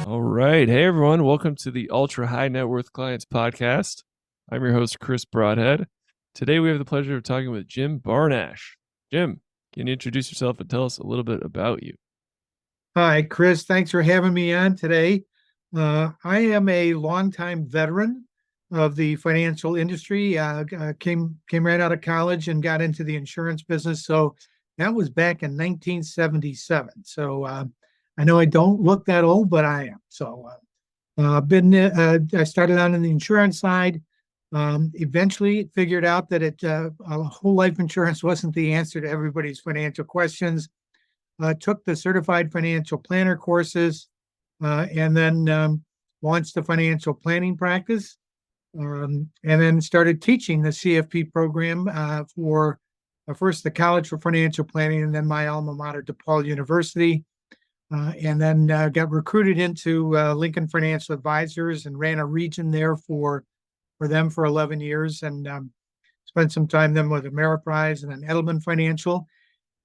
All right. Hey, everyone. Welcome to the Ultra High Net Worth Clients Podcast. I'm your host, Chris Broadhead. Today, we have the pleasure of talking with Jim Barnash. Jim, can you introduce yourself and tell us a little bit about you? Hi, Chris. Thanks for having me on today. I am a longtime veteran of the financial industry. Came right out of college and got into the insurance business. So that was back in 1977. I know I don't look that old, but I am. I started out on the insurance side. Eventually, figured out that whole life insurance wasn't the answer to everybody's financial questions. Took the certified financial planner courses, and then launched a financial planning practice, and then started teaching the CFP program for first the College for Financial Planning, and then my alma mater, DePaul University. And then got recruited into Lincoln Financial Advisors and ran a region there for them for 11 years, and spent some time then with Ameriprise and then Edelman Financial.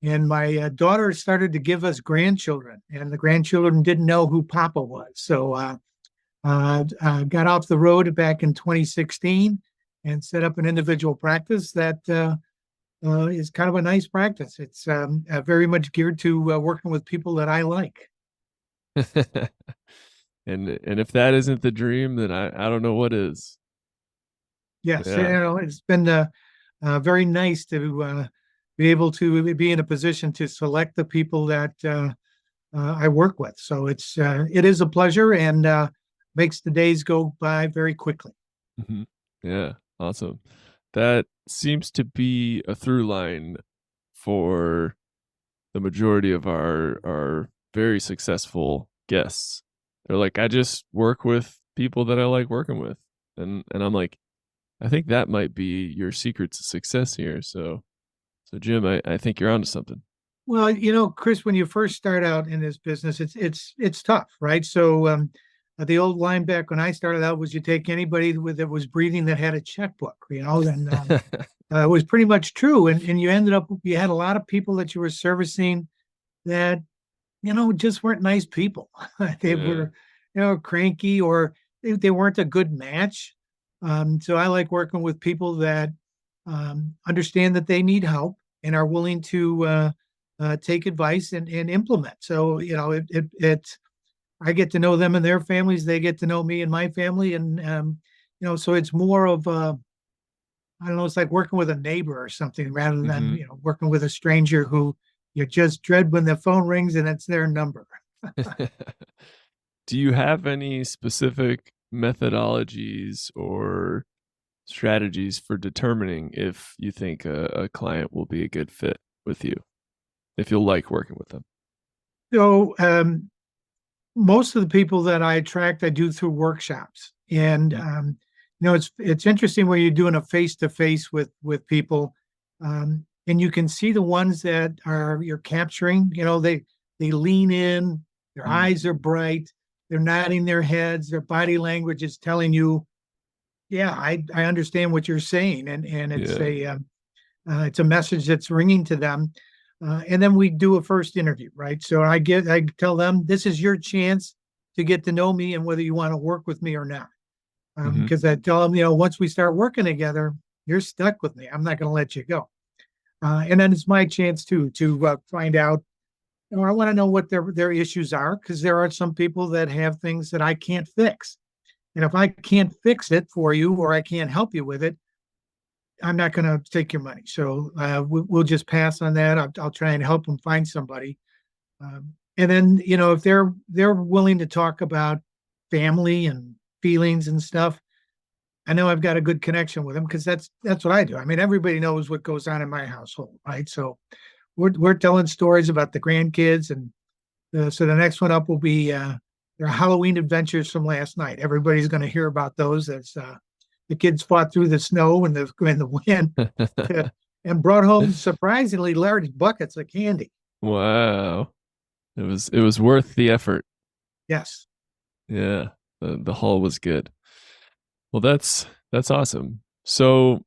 And my daughter started to give us grandchildren, and the grandchildren didn't know who Papa was. Got off the road back in 2016 and set up an individual practice that is kind of a nice practice. It's very much geared to working with people that I like. And if that isn't the dream, then I don't know what is. Yes, Yeah. it's been very nice to be able to be in a position to select the people that I work with. So it is a pleasure, and makes the days go by very quickly. Mhm. Yeah. Awesome. That seems to be a through line for the majority of our very successful guests. They're like, I just work with people that I like working with. And I'm like, I think that might be your secret to success here. So Jim, I think you're onto something. Well, Chris, when you first start out in this business, it's tough, right? The old line back when I started out was you take anybody that was breathing that had a checkbook, and it was pretty much true. And you had a lot of people that you were servicing that just weren't nice people. They Yeah. were, cranky, or they weren't a good match. So I like working with people that understand that they need help and are willing to take advice and implement. So I get to know them and their families. They get to know me and my family, and so it's more of I don't know. It's like working with a neighbor or something rather than Hmm. working with a stranger who you just dread when the phone rings and it's their number. Do you have any specific methodologies or strategies for determining if you think a client will be a good fit with you, if you'll like working with them? So most of the people that I attract, I do through workshops, and Mhm. it's interesting when you're doing a face to face with people, and you can see the ones that are you're capturing. They lean in, their Mm. eyes are bright, they're nodding their heads, their body language is telling you, yeah, I understand what you're saying, and Yeah. it's a message that's ringing to them. And then we do a first interview, right? So I tell them this is your chance to get to know me and whether you want to work with me or not. Hmm. Because I tell them, once we start working together, you're stuck with me. I'm not going to let you go. And then it's my chance too to find out. I want to know what their issues are, because there are some people that have things that I can't fix. And if I can't fix it for you or I can't help you with it, I'm not going to take your money. So we'll just pass on that. I'll try and help them find somebody. And then, if they're willing to talk about family and feelings and stuff, I know I've got a good connection with them, because that's what I do. I mean, everybody knows what goes on in my household, right? So we're telling stories about the grandkids, and so the next one up will be their Halloween adventures from last night. Everybody's going to hear about those as the kids fought through the snow and the wind and brought home surprisingly large buckets of candy. Wow. It was worth the effort. Yes. Yeah. The haul was good. Well, that's awesome. So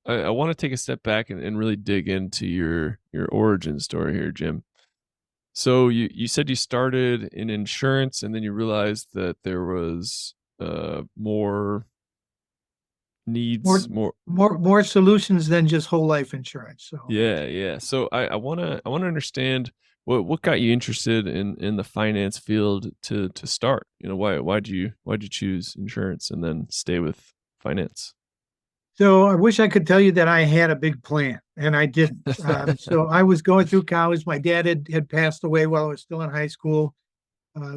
I want to take a step back and really dig into your origin story here, Jim. So you said you started in insurance and then you realized that there was more More needs, more. more solutions than just whole life insurance. So Yeah, yeah. So I wanna understand what got you interested in the finance field to start. You know, why'd you choose insurance and then stay with finance? so I wish I could tell you that I had a big plan, and I didn't. So I was going through college. My dad had passed away while I was still in high school.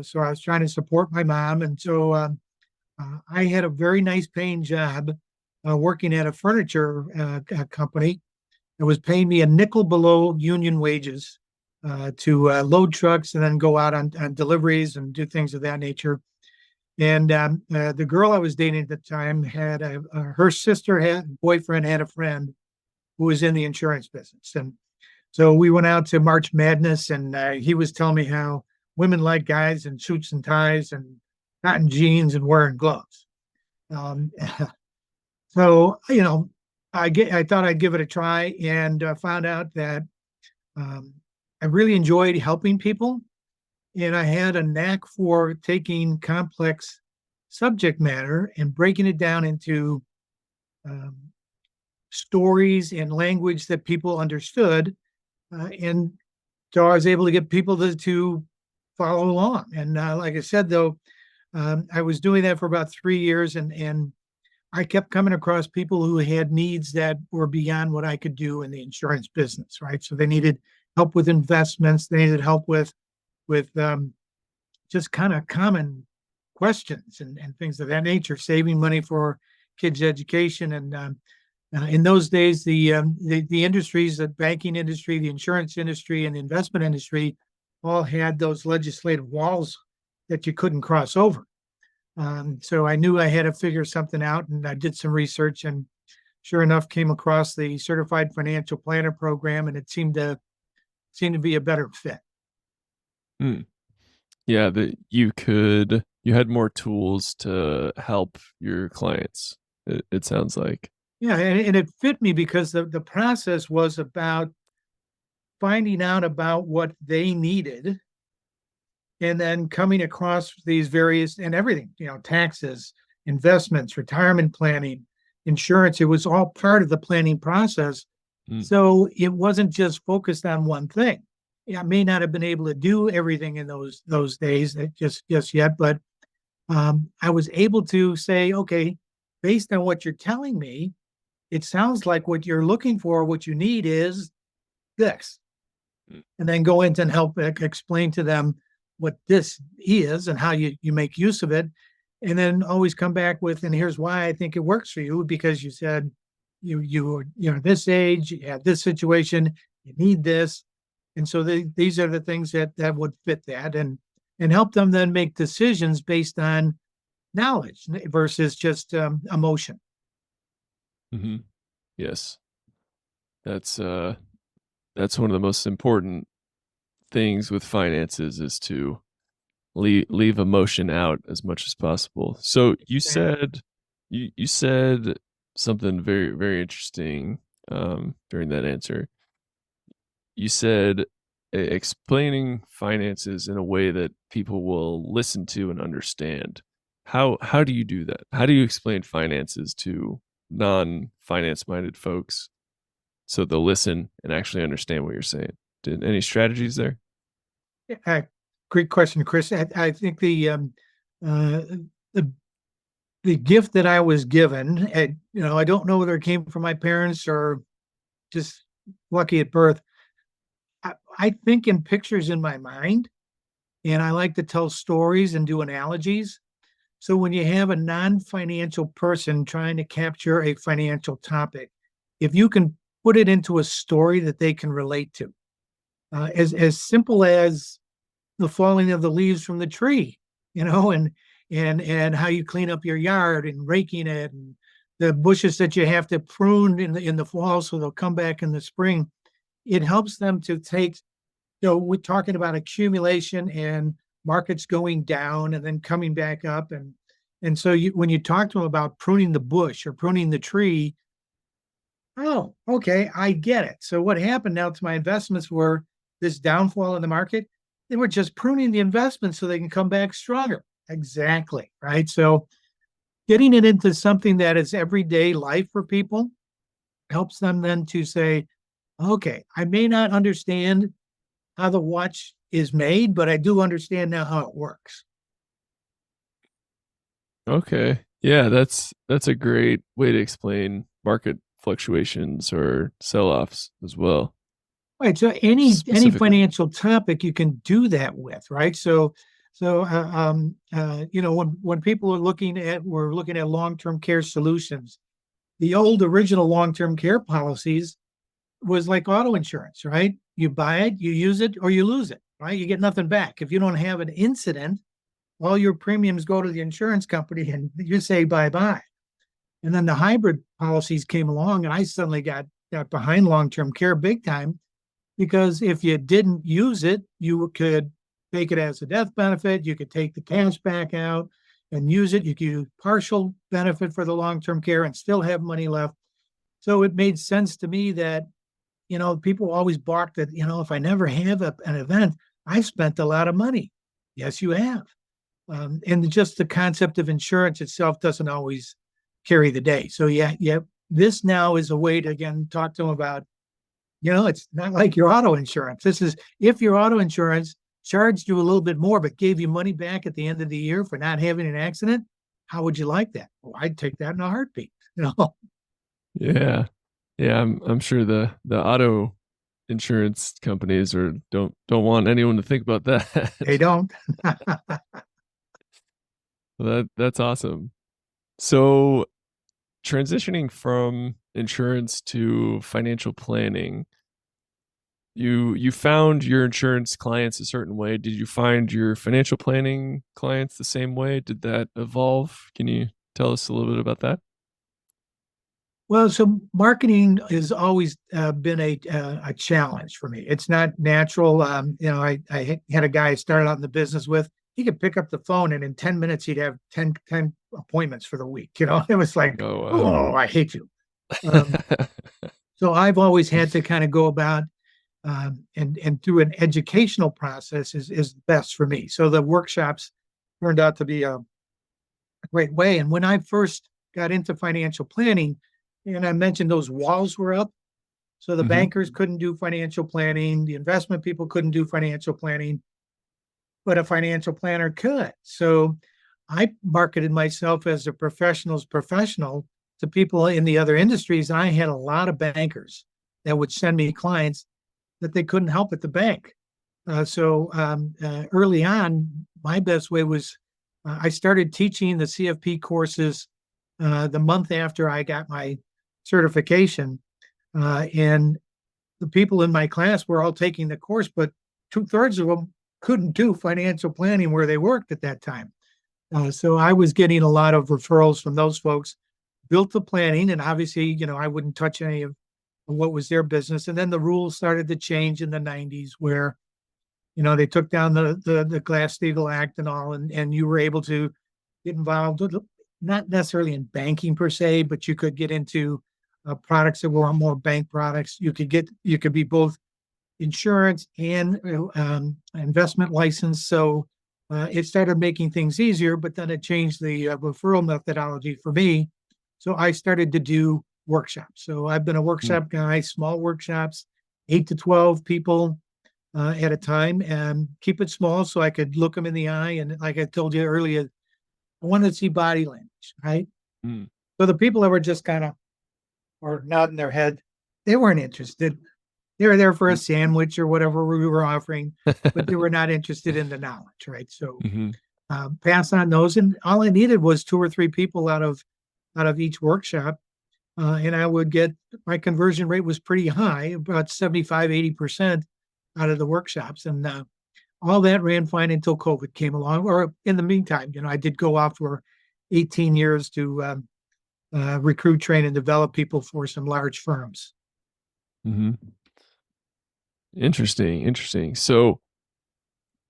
So I was trying to support my mom, and so I had a very nice paying job working at a furniture company. It was paying me a nickel below union wages to load trucks and then go out on deliveries and do things of that nature. And the girl I was dating at the time had her sister had boyfriend had a friend who was in the insurance business, and so we went out to March Madness, and he was telling me how women like guys in suits and ties and cotton jeans and wearing gloves. Um, so I thought I'd give it a try, and found out that um, I really enjoyed helping people, and I had a knack for taking complex subject matter and breaking it down into um, stories and language that people understood. And so I was able to get people to follow along. And like I said, though, I was doing that for about 3 years, and I kept coming across people who had needs that were beyond what I could do in the insurance business, right? So they needed help with investments, they needed help with just kind of common questions and things of that nature, saving money for kids' education. And in those days, the industries, the banking industry, the insurance industry, and the investment industry, all had those legislative walls that you couldn't cross over. So I knew I had to figure something out, and I did some research, and sure enough, came across the Certified Financial Planner program, and it seemed to be a better fit. Hmm. Yeah, that you had more tools to help your clients. It sounds like. Yeah, and it fit me because the process was about finding out about what they needed and then coming across these various and everything, taxes, investments, retirement planning, insurance. It was all part of the planning process. Mm, So it wasn't just focused on one thing. Yeah, I may not have been able to do everything in those days just yet, but I was able to say, okay, based on what you're telling me, it sounds like what you're looking for, what you need is this, mm, and then go into and help explain to them what this is and how you make use of it. And then always come back with, and here's why I think it works for you, because you said you're this age, you have this situation, you need this. And so these are the things that would fit that, and help them then make decisions based on knowledge versus just emotion. mhm. Yes. That's that's one of the most important things with finances is to leave emotion out as much as possible. So you said something very very interesting during that answer. You said explaining finances in a way that people will listen to and understand. How do you do that? How do you explain finances to non-finance minded folks so they'll listen and actually understand what you're saying? Did any strategies there? Uh, Great question, Chris. I think uh, the the gift that I was given, and I don't know whether it came from my parents or just lucky at birth. I think in pictures in my mind, and I like to tell stories and do analogies. So when you have a non-financial person trying to capture a financial topic, if you can put it into a story that they can relate to, as simple as the falling of the leaves from the tree, and how you clean up your yard and raking it, and the bushes that you have to prune in the fall so they'll come back in the spring. It helps them to take, we're talking about accumulation and markets going down and then coming back up, and so when you talk to them about pruning the bush or pruning the tree, oh, okay, I get it. So what happened now to my investments were this downfall in the market. They were just pruning the investment so they can come back stronger. Exactly. Right. So getting it into something that is everyday life for people helps them then to say, okay, I may not understand how the watch is made, but I do understand now how it works. Okay. Yeah, that's a great way to explain market fluctuations or sell-offs as well, Right. So any specifically. financial topic you can do that with, right? When people are looking at we're looking at long-term care solutions, the old original long-term care policies was like auto insurance, right? You buy it, you use it, or you lose it, right? You get nothing back. If you don't have an incident, all your premiums go to the insurance company and you say bye bye. And then the hybrid policies came along, and I suddenly got behind long term care big time because if you didn't use it, you could take it as a death benefit. You could take the cash back out and use it. You could use partial benefit for the long term care and still have money left. So it made sense to me that, people always bark that, if I never have an event, I've spent a lot of money. Yes, you have. And just the concept of insurance itself doesn't always carry the day. So yeah, this now is a way to again talk to them about, it's not like your auto insurance. This is if your auto insurance charged you a little bit more, but gave you money back at the end of the year for not having an accident, how would you like that? Well, I'd take that in a heartbeat. Yeah. Yeah, I'm sure the auto insurance companies or don't want anyone to think about They that. don't. That's awesome. So transitioning from insurance to financial planning, you found your insurance clients a certain way. Did you find your financial planning clients the same way? Did that evolve? Can you tell us a little bit about that? Well, so marketing has always been a challenge for me. It's not natural. I had a guy I started out in the business with. He could pick up the phone and in 10 minutes he'd have ten appointments for the week. It was like, Oh wow. oh, I hate you. Um, so I've always had to kind of go about and through an educational process is best for me. So the workshops turned out to be a great way. And when I first got into financial planning, and I mentioned those walls were up, so the Hmm. bankers couldn't do financial planning, the investment people couldn't do financial planning, but a financial planner could. So I marketed myself as a professional's professional to people in the other industries. And I had a lot of bankers that would send me clients that they couldn't help at the bank. Early on, my best way was I started teaching the CFP courses the month after I got my certification. And the people in my class were all taking the course, but two-thirds of them couldn't do financial planning where they worked at that time. So I was getting a lot of referrals from those folks, built the planning, and obviously, I wouldn't touch any of what was their business. And then the rules started to change in the 90s where, they took down the Glass-Steagall Act and all, and you were able to get involved, not necessarily in banking per se, but you could get into products that were more bank products. You could be both insurance and investment license. So it started making things easier, but then it changed the referral methodology for me. So I started to do workshops. So I've been a workshop guy, small workshops, 8 to 12 people at a time, and keep it small so I could look them in the eye. And like I told you earlier, I wanted to see body language, right? Mm. So the people that were just kind of or nodding their head, they weren't interested. They were there for a sandwich or whatever we were offering, but they were not interested in the knowledge, right? So Mm-hmm. pass on those, and all I needed was 2 or 3 people out of each workshop, and I would get my conversion rate was pretty high, about 75-80% out of the workshops, and all that ran fine until COVID came along. Or in the meantime, I did go off for 18 years to recruit, train, and develop people for some large firms. Mm-hmm. Interesting, interesting. So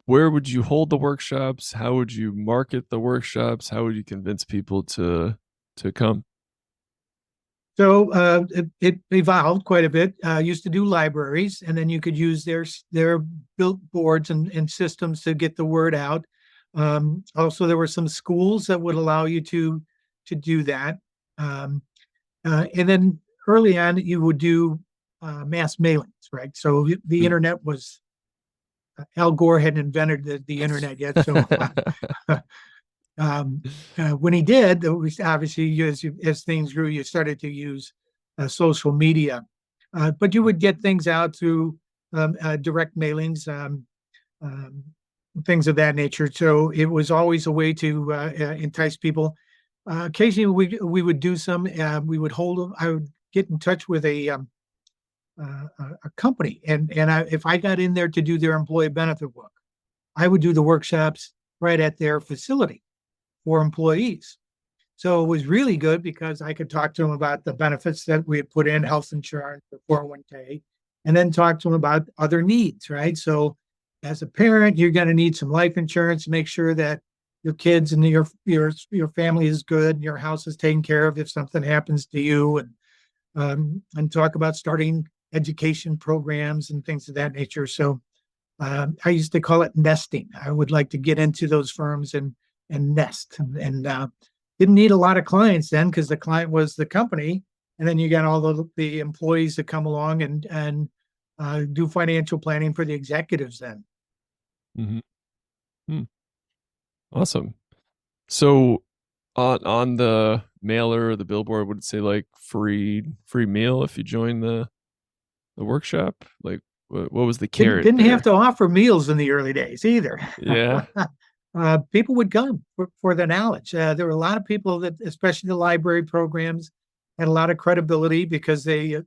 where would you hold the workshops? How would you market the workshops? How would you convince people to come? So it evolved quite a bit. Used to do libraries, and then you could use their built boards and systems to get the word out. Also, there were some schools that would allow you to do that. Um, and then early on, you would do mass mailings, right? So the Mm. internet was Al Gore hadn't invented the internet yet, so um, when he did, it was obviously as things grew, you started to use social media, but you would get things out through direct mailings, um, things of that nature. So it was always a way to entice people. Occasionally, we would do some. We would hold them. I would get in touch with a company, and if I got in there to do their employee benefit work, I would do the workshops right at their facility for employees. So it was really good because I could talk to them about the benefits that we had put in, health insurance, the 401k, and then talk to them about other needs, right? So as a parent, you're going to need some life insurance, make sure that your kids and your family is good and your house is taken care of if something happens to you, and talk about starting education programs and things of that nature. So I used to call it nesting. I would like to get into those firms and nest, and didn't need a lot of clients then because the client was the company, and then you got all the employees that come along and do financial planning for the executives. Then Mhm. Mm. Awesome. So on the mailer or the billboard, would it say like free meal if you join the workshop? Like what was the carrot didn't have there? to offer meals in the early days either. Yeah. People would come for the knowledge. There were a lot of people that, especially the library programs, had a lot of credibility because they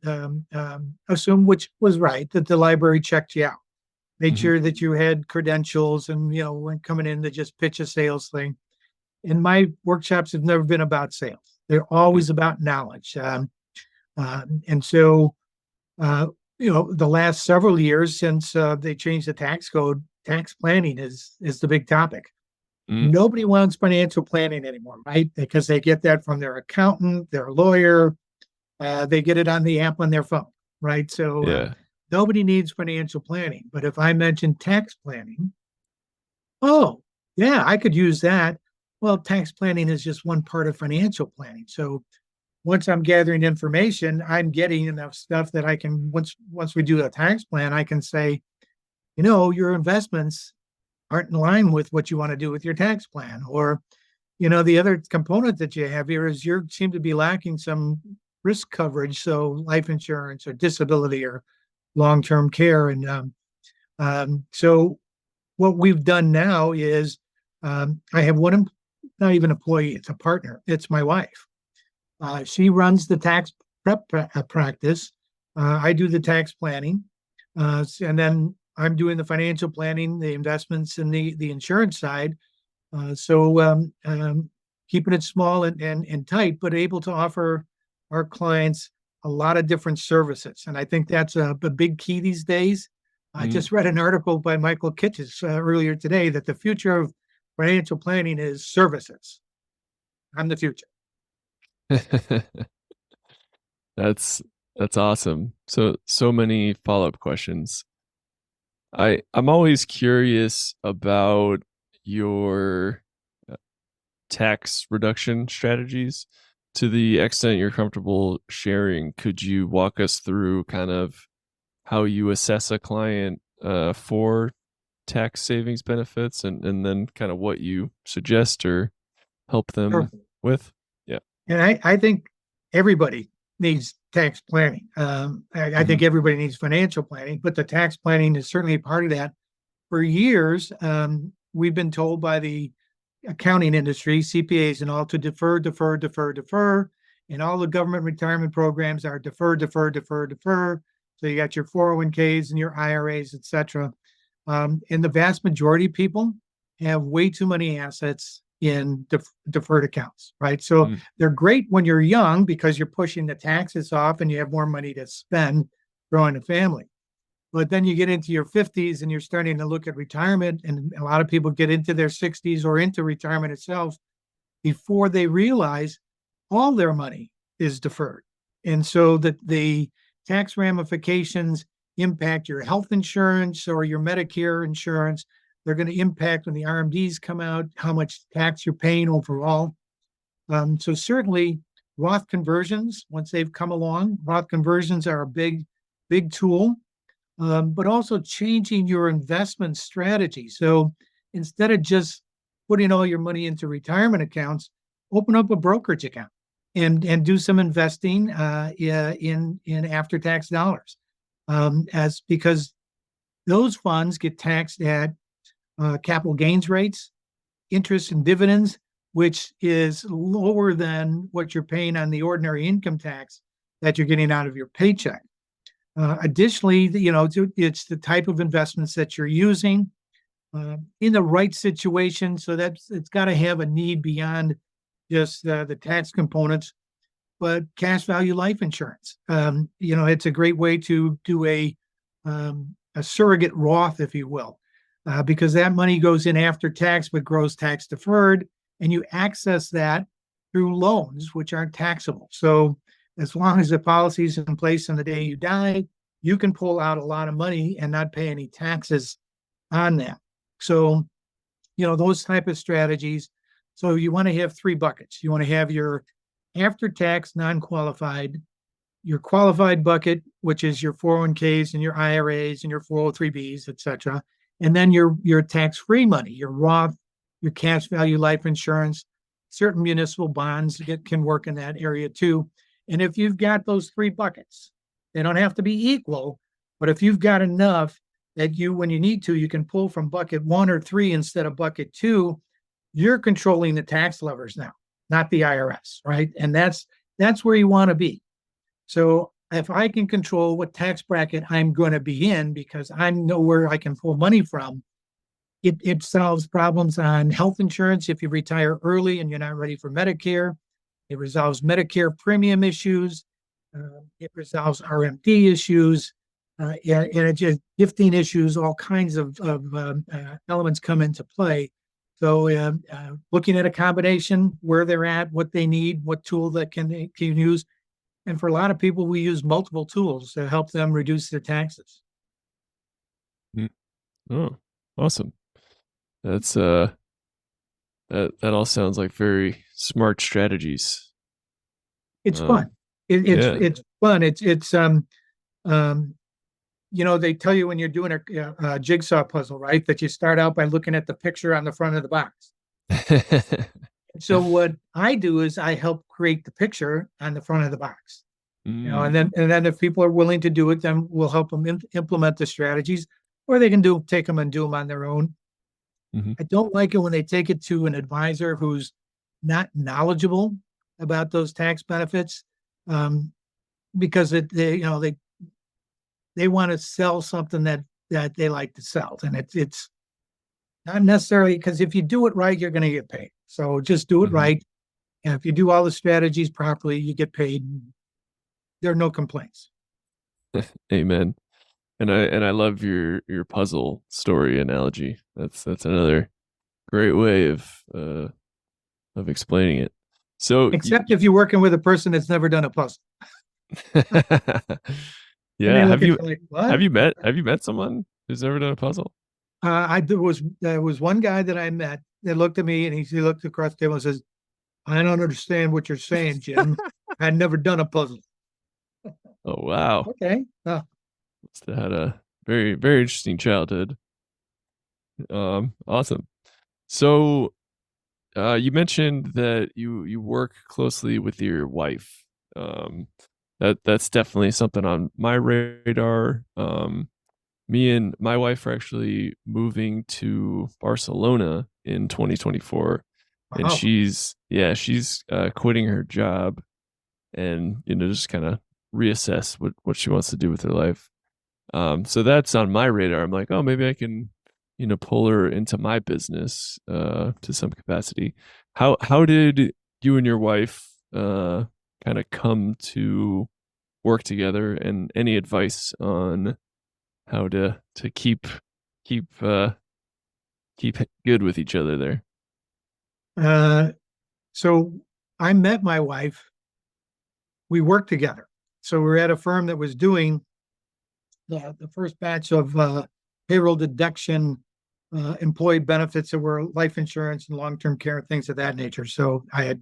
assumed, which was right, that the library checked you out, made Mhm. sure that you had credentials, and when coming in to just pitch a sales thing. And my workshops have never been about sales; they're Mm. always about knowledge. And so, uh, the last several years since they changed the tax code, tax planning is the big topic. Mm. Nobody wants financial planning anymore, right? Because they get that from their accountant, their lawyer. They get it on the app on their phone, right? So Yeah. nobody needs financial planning. But if I mention tax planning, oh, yeah, I could use that. Well, tax planning is just one part of financial planning. So once I'm gathering information, I'm getting enough stuff that I can once we do a tax plan, I can say, your investments aren't in line with what you want to do with your tax plan. Or, the other component that you have here is you seem to be lacking some risk coverage, so life insurance or disability or long-term care. And so what we've done now is I have one, not even employee, it's a partner. It's my wife. She runs the tax prep practice. I do the tax planning, and then I'm doing the financial planning, the investments, and the insurance side. So keeping it small and tight, but able to offer our clients a lot of different services. And I think that's a big key these days. I Mm. just read an article by Michael Kitces earlier today that the future of financial planning is services. I'm the future. That's that's awesome. So many follow-up questions. I'm always curious about your uh, tax reduction strategies. To the extent you're comfortable sharing, could you walk us through kind of how you assess a client for tax savings benefits and then kind of what you suggest or help Sure. them with? Yeah. And I think everybody needs tax planning. I Hmm. think everybody needs financial planning, but the tax planning is certainly a part of that. For years, we've been told by the accounting industry, CPAs and all, to defer, defer, defer, defer. And all the government retirement programs are defer, defer, defer, defer. So you got your 401ks and your IRAs, et cetera. And the vast majority of people have way too many assets in deferred accounts, right? So Mm. they're great when you're young because you're pushing the taxes off and you have more money to spend growing a family. But then you get into your 50s and you're starting to look at retirement, and a lot of people get into their 60s or into retirement itself before they realize all their money is deferred. And so that the tax ramifications impact your health insurance or your Medicare insurance. They're going to impact when the RMDs come out, how much tax you're paying overall. So certainly Roth conversions, once they've come along, Roth conversions are a big tool, but also changing your investment strategy. So instead of just putting all your money into retirement accounts, open up a brokerage account and do some investing in after tax dollars, as because those funds get taxed at capital gains rates, interest and dividends, which is lower than what you're paying on the ordinary income tax that you're getting out of your paycheck. Additionally, it's the type of investments that you're using in the right situation. So it's got to have a need beyond just the tax components, but cash value life insurance. It's a great way to do a surrogate Roth, if you will, because that money goes in after tax but grows tax deferred, and you access that through loans, which aren't taxable. So as long as the policy is in place on the day you die, you can pull out a lot of money and not pay any taxes on that. So, those type of strategies. So you want to have three buckets. You want to have your after-tax non-qualified, your qualified bucket, which is your 401ks and your IRAs and your 403bs, et cetera. And then your tax-free money, your Roth, your cash value life insurance, certain municipal bonds can work in that area too. And if you've got those three buckets, they don't have to be equal, but if you've got enough that when you need to, you can pull from bucket 1 or 3 instead of bucket 2, you're controlling the tax levers now, not the IRS, right? And that's where you want to be. So if I can control what tax bracket I'm going to be in because I know where I can pull money from, it solves problems on health insurance if you retire early and you're not ready for Medicare. It resolves Medicare premium issues. It resolves RMD issues. And it just gifting issues, all kinds of elements come into play. So looking at a combination, where they're at, what they need, what tool that they can use. And for a lot of people, we use multiple tools to help them reduce their taxes. Mm. Oh, awesome. That's that all sounds like very smart strategies. It's Um, fun. It's yeah. it's fun. They tell you when you're doing a jigsaw puzzle, right? That you start out by looking at the picture on the front of the box. So what I do is I help create the picture on the front of the box. Mm, And then if people are willing to do it, then we'll help them implement the strategies, or they can take them and do them on their own. mhm. I don't like it when they take it to an advisor who's not knowledgeable about those tax benefits, because they want to sell something that they like to sell, and it's not necessarily, because if you do it right, you're going to get paid. So just do it Mhm. right, and if you do all the strategies properly, you get paid. There are no complaints. Amen. And I love your puzzle story analogy. That's another great way of explaining it. So Except if you're working with a person that's never done a puzzle, and they yeah, look at you like, "What?" have you met someone who's never done a puzzle? There was one guy that I met that looked at me and he looked across the table and says, "I don't understand what you're saying, Jim. I'd never done a puzzle." Oh wow. Okay. Must have had a very, very interesting childhood. Awesome. So you mentioned that you work closely with your wife. Um, that's definitely something on my radar. Me and my wife are actually moving to Barcelona in 2024, and Wow. she's quitting her job and just kind of reassess what she wants to do with her life. So that's on my radar. I'm like, oh, maybe I can, pull her into my business to some capacity. How did you and your wife kind of come to work together, and any advice on how to keep keep good with each other there? Uh, so I met my wife. We worked together. So we're at a firm that was doing the first batch of payroll deduction, employee benefits that were life insurance and long-term care, things of that nature. So I had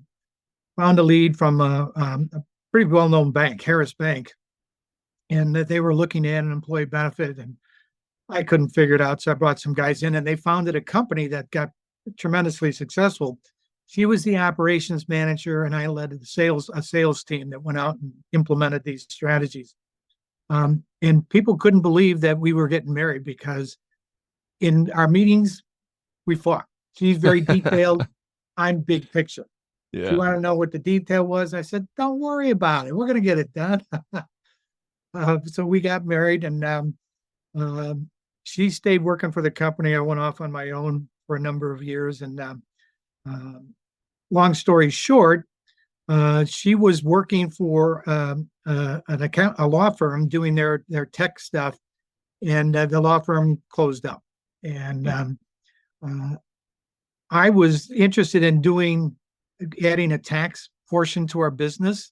found a lead from a pretty well-known bank, Harris Bank, and that they were looking at an employee benefit, and I couldn't figure it out. So I brought some guys in, and they founded a company that got tremendously successful. She was the operations manager, and I led a sales team that went out and implemented these strategies. And people couldn't believe that we were getting married because in our meetings, we fought. She's very detailed. I'm big picture. She Yeah. wanted to know what the detail was. I said, don't worry about it. We're going to get it done. So we got married, and uh, she stayed working for the company. I went off on my own for a number of years. And long story short, she was working for a law firm doing their tech stuff, and the law firm closed up. And uh, I was interested in adding a tax portion to our business,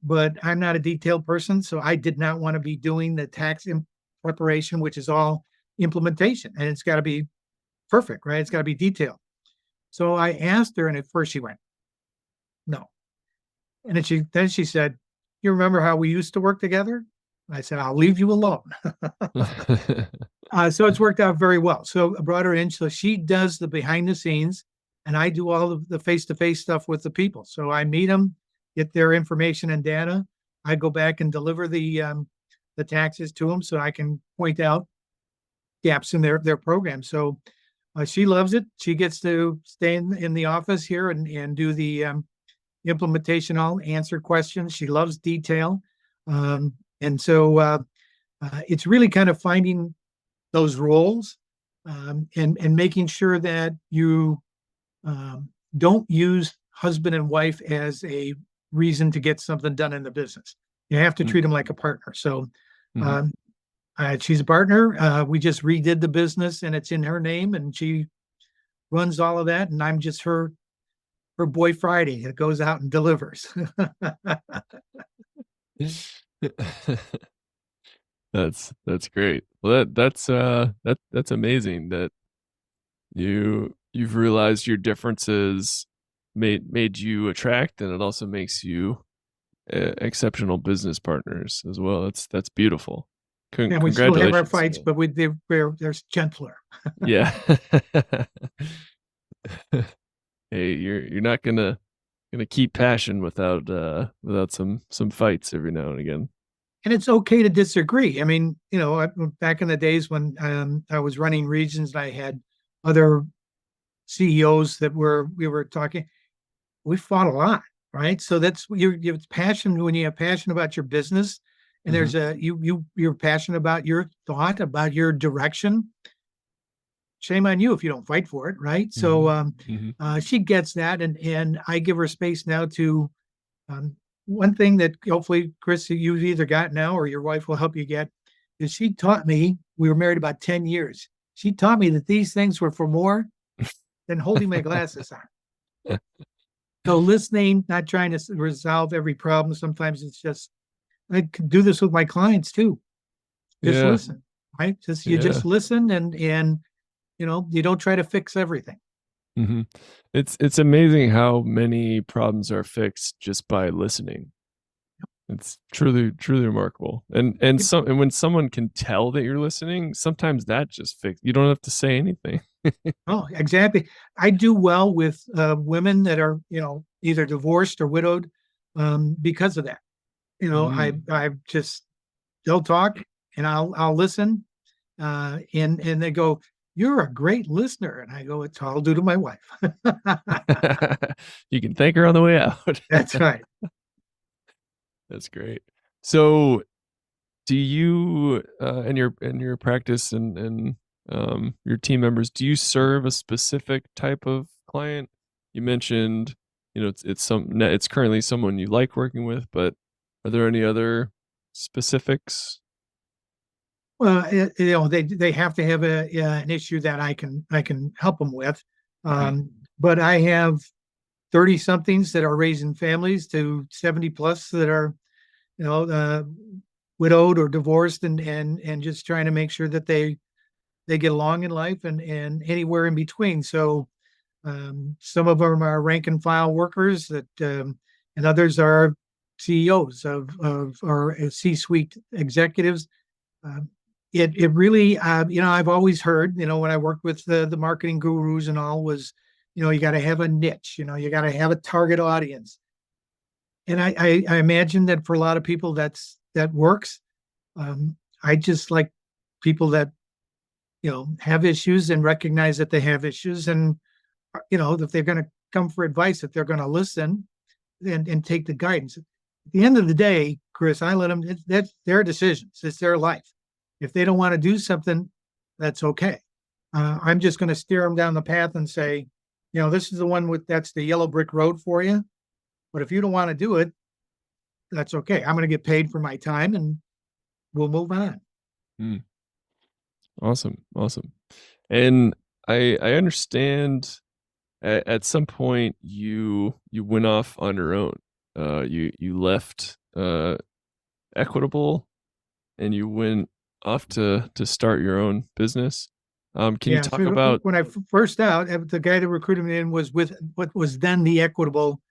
but I'm not a detailed person, so I did not want to be doing the tax preparation, which is all implementation, and it's got to be perfect, right? It's got to be detailed. So I asked her, and at first she went, "No," and then she said, "You remember how we used to work together?" I said, "I'll leave you alone." So it's worked out very well. So I brought her in. So she does the behind the scenes, and I do all of the face to face stuff with the people. So I meet them, get their information and data. I go back and deliver the taxes to them, so I can point out gaps in their program. So she loves it. She gets to stay in the office here and do the implementation. I'll answer questions. She loves detail, and so it's really kind of finding those roles, and making sure that you don't use husband and wife as a reason to get something done in the business. You have to treat them like a partner. So Mhm. um, she's a partner. We just redid the business, and it's in her name, and she runs all of that. And I'm just her boy Friday that goes out and delivers. That's great. Well, that's amazing that you've realized your differences made you attract, and it also makes you exceptional business partners as well. That's beautiful. And we still have our Congratulations to fights, that. but there's gentler. Yeah. Hey, you're not gonna keep passion without some fights every now and again. And it's okay to disagree. I mean, back in the days when I was running regions, and I had other CEOs we were talking. We fought a lot, right? So that's your passion. When you have passion about your business, and Mhm. there's you're passionate about your thought, about your direction. Shame on you if you don't fight for it, right? So Mhm. Mhm. she gets that, and I give her space now to. One thing that hopefully, Chris, you've either got now or your wife will help you get is she taught me. We were married about 10 years. She taught me that these things were for more than holding my glasses on. So listening, not trying to resolve every problem. Sometimes it's just I can do this with my clients too. Just Yeah. listen, right? You Yeah. just listen, and you don't try to fix everything. Mhm. It's amazing how many problems are fixed just by listening. It's truly remarkable. And when someone can tell that you're listening, sometimes that just fix you don't have to say anything. Oh, exactly. I do well with women that are either divorced or widowed, because of that. Mm. I just they'll talk, and I'll listen, and they go, "You're a great listener," and I go, "It's all due to my wife." You can thank her on the way out. That's right. That's great. So, do you, in your practice and your team members, do you serve a specific type of client? You mentioned, it's currently someone you like working with, but are there any other specifics? Well, they have to have an issue that I can help them with, Mhm. but I have 30 somethings that are raising families to 70 plus that are you know, widowed or divorced, and just trying to make sure that they get along in life, and anywhere in between. So some of them are rank and file workers and others are CEOs of or C-suite executives. Um, it really, I've always heard, when I worked with the marketing gurus and all, was, you got to have a niche, you got to have a target audience. And I imagine that for a lot of people that works. Um, I just like people that, have issues and recognize that they have issues, and, if they're going to come for advice, that they're going to listen and take the guidance. At the end of the day, Chris, I let them, that's their decisions. It's their life. If they don't want to do something, that's okay. I'm just going to steer them down the path and say, this is the one that's the yellow brick road for you. But if you don't want to do it, that's okay. I'm going to get paid for my time, and we'll move on. Mm, awesome, awesome. And I understand at some point you went off on your own. You left Equitable and you went off to start your own business. Can you Yeah. talk So about when I first out, the guy that recruited me in was with what was then the Equitable.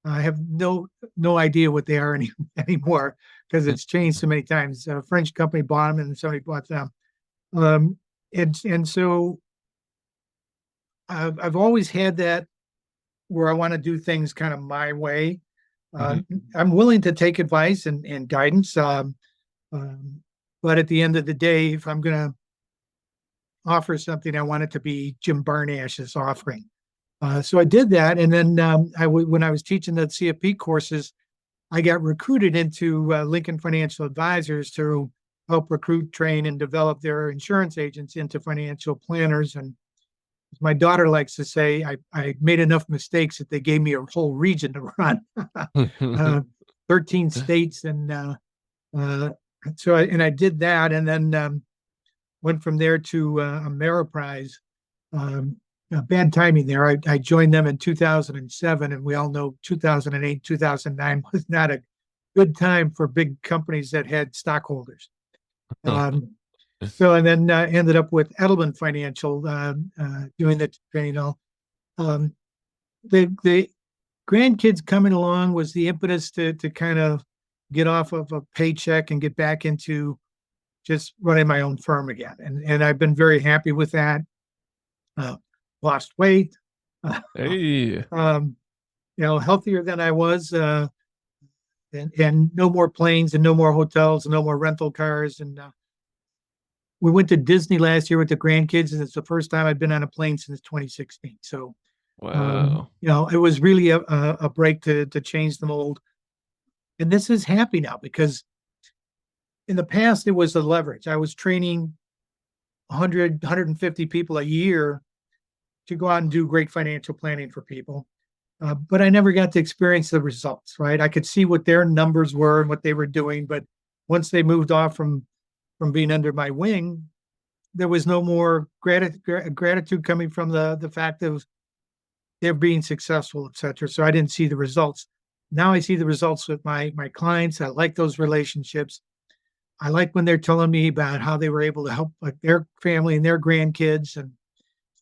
I have no idea what they are anymore, because it's changed so many times. A French company bought them, and somebody bought them. Um, and so I've always had that, where I want to do things kind of my way. Uh, Mhm. I'm willing to take advice and guidance. Um, but at the end of the day, if I'm going to offer something, I want it to be Jim Barnash's offering. So I did that, and then when I was teaching the CFP courses, I got recruited into Lincoln Financial Advisors to help recruit, train, and develop their insurance agents into financial planners. And as my daughter likes to say, I made enough mistakes that they gave me a whole region to run, uh, 13 states, and uh, I did that, and then went from there to Ameriprise. Um, Bad timing there. I joined them in 2007, and we all know 2008, 2009 was not a good time for big companies that had stockholders. Um, and then ended up with Edelman Financial, doing the training. Um, the grandkids coming along was the impetus to kind of get off of a paycheck and get back into just running my own firm again. And I've been very happy with that. Uh, Lost weight, uh, Hey. um, healthier than I was, and no more planes and no more hotels and no more rental cars. And we went to Disney last year with the grandkids, and it's the first time I've been on a plane since 2016. So, Wow. it was really a break to change the mold. And this is happy now, because in the past it was the leverage. I was training 100, 150 people a year to go out and do great financial planning for people. But I never got to experience the results, right? I could see what their numbers were and what they were doing, but once they moved off from being under my wing, there was no more gratitude coming from the fact of they're being successful, et cetera. So I didn't see the results. Now I see the results with my clients. I like those relationships. I like when they're telling me about how they were able to help, like, their family and their grandkids, and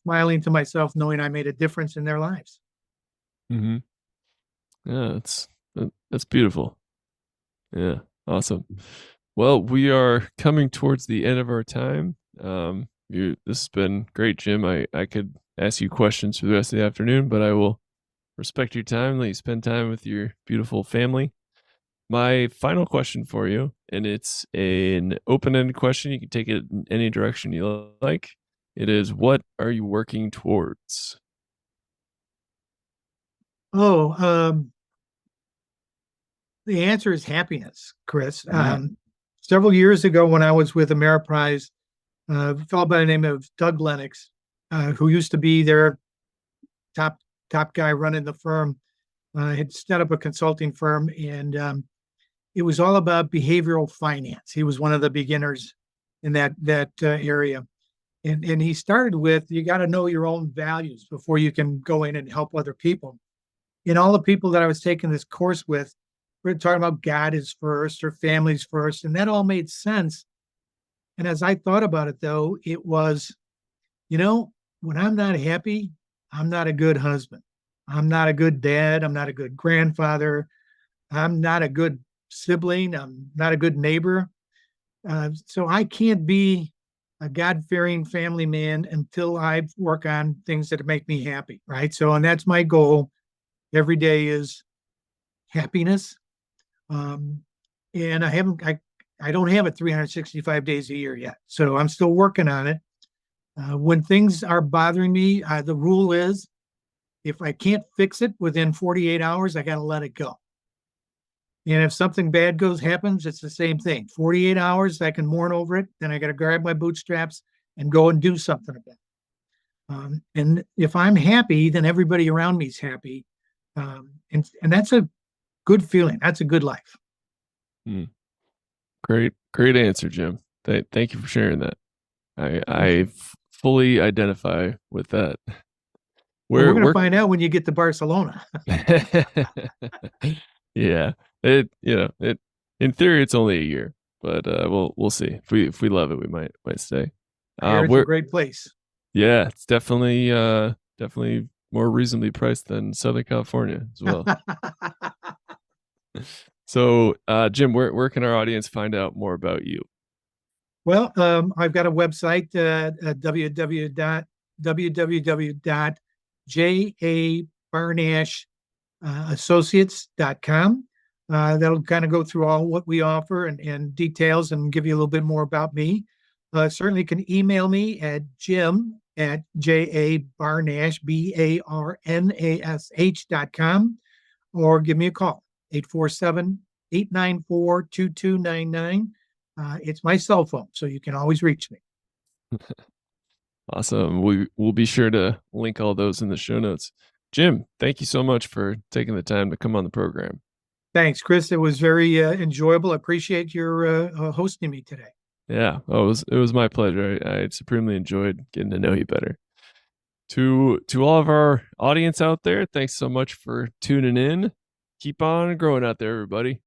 smiling to myself knowing I made a difference in their lives. Mhm. Yeah, that's beautiful. Yeah, awesome. Well, we are coming towards the end of our time. This has been great, Jim. I could ask you questions for the rest of the afternoon, but I will respect your time, let you spend time with your beautiful family. My final question for you, and it's an open-ended question. You can take it in any direction you like. It is, what are you working towards? Oh, the answer is happiness, Chris. Mm, Several years ago, when I was with Ameriprise, a fellow by the name of Doug Lennox, who used to be their top top guy running the firm, had set up a consulting firm, and it was all about behavioral finance. He was one of the beginners in that area, and he started with, you got to know your own values before you can go in and help other people. And all the people that I was taking this course with, we're talking about God is first or families first, and that all made sense. And as I thought about it, though, it was, you know, when I'm not happy, I'm not a good husband. I'm not a good dad. I'm not a good grandfather. I'm not a good sibling. I'm not a good neighbor. So I can't be a God fearing family man until I work on things that make me happy. Right. So, and that's my goal every day is happiness. Um, and I don't have it 365 days a year yet. So I'm still working on it. When things are bothering me, the rule is if I can't fix it within 48 hours, I got to let it go. And if something bad happens, it's the same thing. 48 hours, I can mourn over it. Then I got to grab my bootstraps and go and do something about it. And if I'm happy, then everybody around me is happy. And that's a good feeling. That's a good life. Mm. Great answer, Jim. Thank you for sharing that. Thank you. Fully identify with that. Well, we're Where going to where find out when you get to Barcelona. yeah, it in theory it's only a year, but we'll see. If we love it, we might stay. I hear it's a Where great place. Yeah, it's definitely more reasonably priced than Southern California as well. So, Jim, where can our audience find out more about you? Well, I've got a website, www.jabarnashassociates.com. That'll kind of go through all what we offer and details and give you a little bit more about me. Certainly can email me at jim@jabarnash, BARNASH.com, or give me a call, 847-894-2299. It's my cell phone, so you can always reach me. Awesome. We'll be sure to link all those in the show notes. Jim, thank you so much for taking the time to come on the program. Thanks, Chris. It was very enjoyable. I appreciate your hosting me today. Yeah, it was my pleasure. I supremely enjoyed getting to know you better. To all of our audience out there, thanks so much for tuning in. Keep on growing out there, everybody.